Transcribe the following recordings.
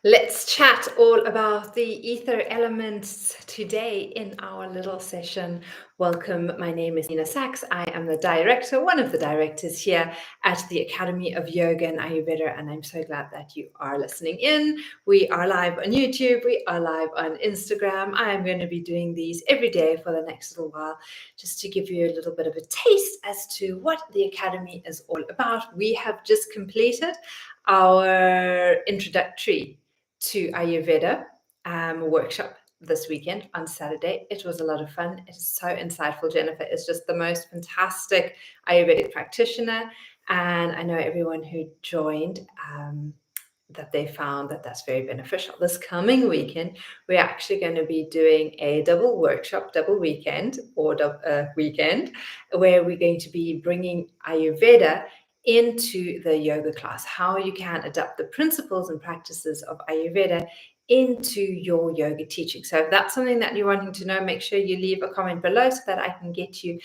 Let's chat all about the ether elements today in our little session. Welcome. My name is Nina Sachs. I am the director, one of the directors here at the Academy of Yoga and Ayurveda, and I'm so glad that you are listening in. We are live on YouTube. We are live on Instagram. I am going to be doing these every day for the next little while, just to give you a little bit of a taste as to what the Academy is all about. We have just completed our introductory to Ayurveda workshop this weekend on Saturday. It was a lot of fun. It is so insightful. Jennifer is just the most fantastic Ayurvedic practitioner, and I know everyone who joined that they found that that's very beneficial. This coming weekend, we're actually going to be doing a double workshop, double weekend, or weekend, where we're going to be bringing Ayurveda into the yoga class, how you can adapt the principles and practices of Ayurveda into your yoga teaching. So if that's something that you're wanting to know, make sure you leave a comment below so that I can get you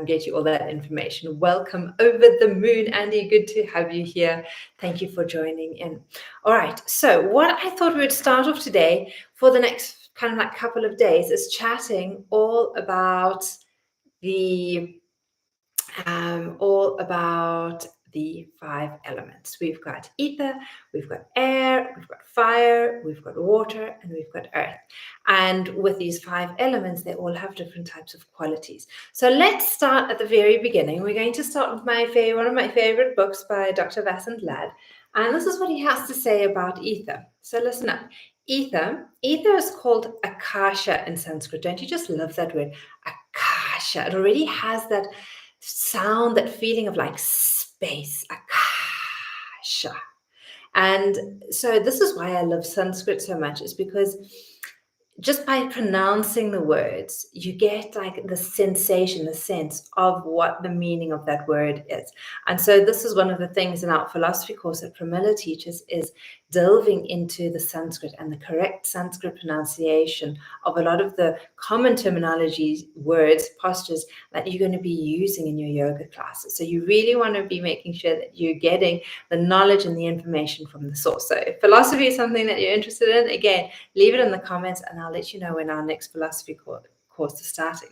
get you all that information. Welcome over the moon, Andy. Good to have you here. Thank you for joining in. All right. So what I thought we would start off today for the next kind of like couple of days is chatting all about the 5 elements. We've got ether, we've got air, we've got fire, we've got water, and we've got earth. And with these 5 elements, they all have different types of qualities. So let's start at the very beginning. We're going to start with one of my favorite books by Dr. Vasant Lad. And this is what he has to say about ether. So listen up. Ether is called akasha in Sanskrit. Don't you just love that word? Akasha. It already has that sound, that feeling of like space, akasha. And so this is why I love Sanskrit so much, is because just by pronouncing the words, you get like the sensation, the sense of what the meaning of that word is. And so this is one of the things in our philosophy course that Pramila teaches, is delving into the Sanskrit and the correct Sanskrit pronunciation of a lot of the common terminology, words, postures that you're going to be using in your yoga classes. So you really want to be making sure that you're getting the knowledge and the information from the source. So if philosophy is something that you're interested in, again, leave it in the comments and I'll let you know when our next philosophy course is starting.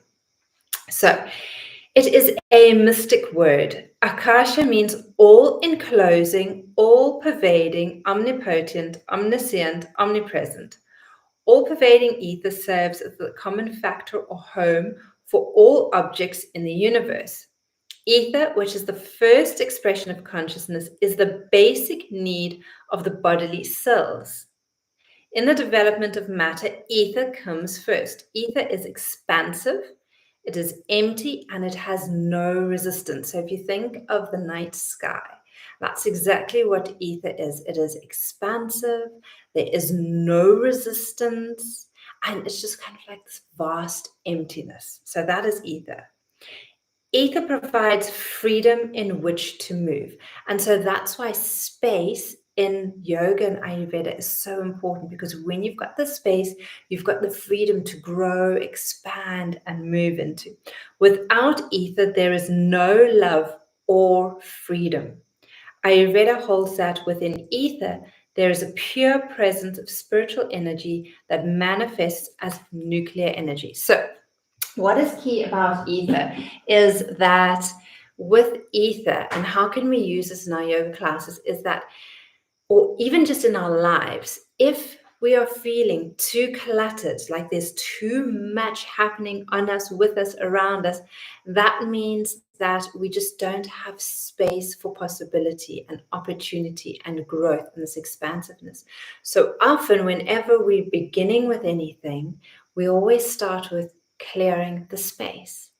So it is a mystic word. Akasha means all-enclosing, all-pervading, omnipotent, omniscient, omnipresent. All-pervading ether serves as the common factor or home for all objects in the universe. Ether, which is the first expression of consciousness, is the basic need of the bodily cells. In the development of matter, ether comes first. Ether is expansive, it is empty, and it has no resistance. So if you think of the night sky, that's exactly what ether is. It is expansive, there is no resistance, and it's just kind of like this vast emptiness. So that is ether. Ether provides freedom in which to move. And so that's why space in yoga and Ayurveda is so important, because when you've got the space, you've got the freedom to grow, expand, and move into. Without ether, there is no love or freedom. Ayurveda holds that within ether, there is a pure presence of spiritual energy that manifests as nuclear energy. So what is key about ether is that with ether, and how can we use this in our yoga classes, is that, or even just in our lives, if we are feeling too cluttered, like there's too much happening on us, with us, around us, that means that we just don't have space for possibility and opportunity and growth and this expansiveness. So often, whenever we're beginning with anything, we always start with clearing the space.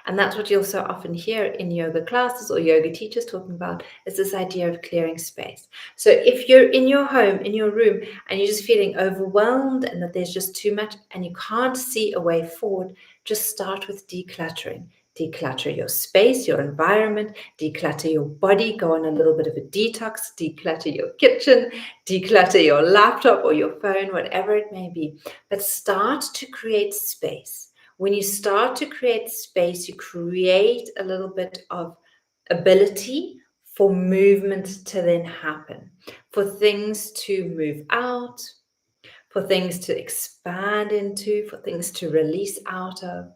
And that's what you'll so often hear in yoga classes or yoga teachers talking about, is this idea of clearing space. So if you're in your home, in your room, and you're just feeling overwhelmed and that there's just too much and you can't see a way forward, just start with decluttering. Declutter your space, your environment, declutter your body, go on a little bit of a detox, declutter your kitchen, declutter your laptop or your phone, whatever it may be. But start to create space. When you start to create space, you create a little bit of ability for movement to then happen, for things to move out, for things to expand into, for things to release out of.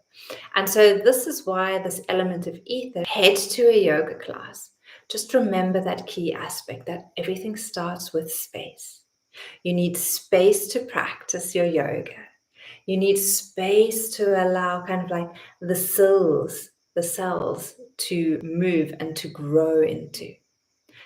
And so this is why this element of ether, head to a yoga class. Just remember that key aspect that everything starts with space. You need space to practice your yoga. You need space to allow kind of like the cells to move and to grow into.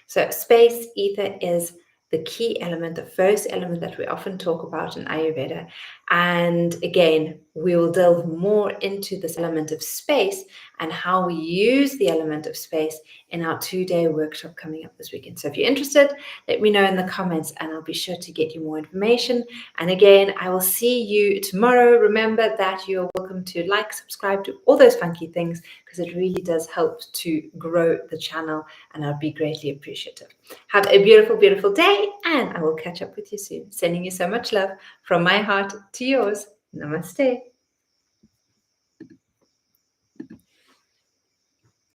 So space, ether is the key element, the first element that we often talk about in Ayurveda. And again, we will delve more into this element of space and how we use the element of space in our 2-day workshop coming up this weekend. So if you're interested, let me know in the comments and I'll be sure to get you more information. And again, I will see you tomorrow. Remember that you're welcome to like, subscribe, do all those funky things because it really does help to grow the channel and I'll be greatly appreciative. Have a beautiful, beautiful day and I will catch up with you soon. Sending you so much love from my heart to yours. Namaste.